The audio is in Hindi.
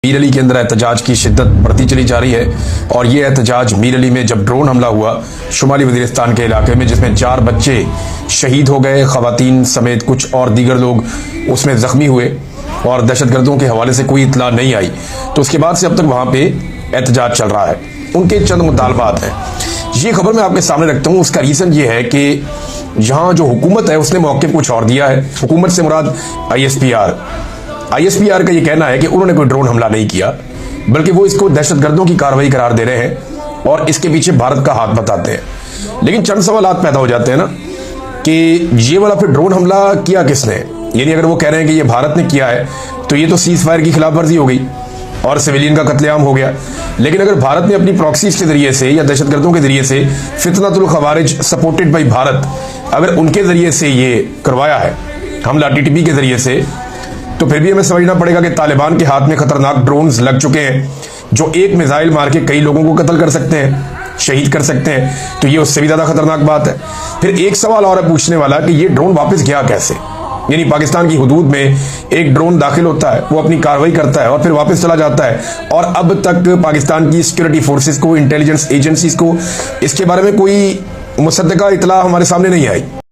मीर अली के अंदर एहतजाज की शिद्दत बढ़ती चली जा रही है और ये एहतजाज मीर अली में जब ड्रोन हमला हुआ शुमाली वजीरिस्तान के इलाके में, जिसमें 4 बच्चे शहीद हो गए, खवातीन समेत कुछ और दीगर लोग उसमें जख्मी हुए और दहशतगर्दों के हवाले से कोई इतला नहीं आई। तो उसके बाद से अब तक वहाँ पे एहतजाज चल रहा है। उनके चंद मुतालबात हैं, ये खबर मैं आपके सामने रखता हूँ। उसका रीज़न ये है कि यहाँ जो हुकूमत है उसने मौक़िफ़ कुछ और दिया है। हुकूमत से मुराद ISPR का ये कहना है कि उन्होंने कोई ड्रोन हमला नहीं किया, बल्कि वो इसको दहशतगर्दों की कार्रवाई करार दे रहे हैं और इसके पीछे भारत का हाथ बताते हैं। लेकिन चंद सवालात पैदा हो जाते हैं ना कि ये वाला फिर ड्रोन हमला किया किसने। यानी अगर वो कह रहे हैं कि ये भारत ने किया है तो ये तो सीज फायर की खिलाफ वर्जी हो गई और सिविलियन का कत्लेआम हो गया। लेकिन अगर भारत ने अपनी प्रॉक्सीज के जरिए से या दहशतगर्दों के जरिए से फितनतुल खवारिज सपोर्टेड बाई भारत, अगर उनके जरिए से ये करवाया है हमला TTP के जरिए से, तो फिर भी हमें समझना पड़ेगा कि तालिबान के हाथ में खतरनाक ड्रोन्स लग चुके हैं जो एक मिसाइल मार के कई लोगों को कत्ल कर सकते हैं, शहीद कर सकते हैं। तो ये उससे भी ज्यादा खतरनाक बात है। फिर एक सवाल और है पूछने वाला कि ये ड्रोन वापस गया कैसे। यानी पाकिस्तान की हुदूद में एक ड्रोन दाखिल होता है, वो अपनी कार्रवाई करता है और फिर वापस चला जाता है और अब तक पाकिस्तान की सिक्योरिटी फोर्सेस को, इंटेलिजेंस एजेंसीज को इसके बारे में कोई मुसद्दका इतला हमारे सामने नहीं आई।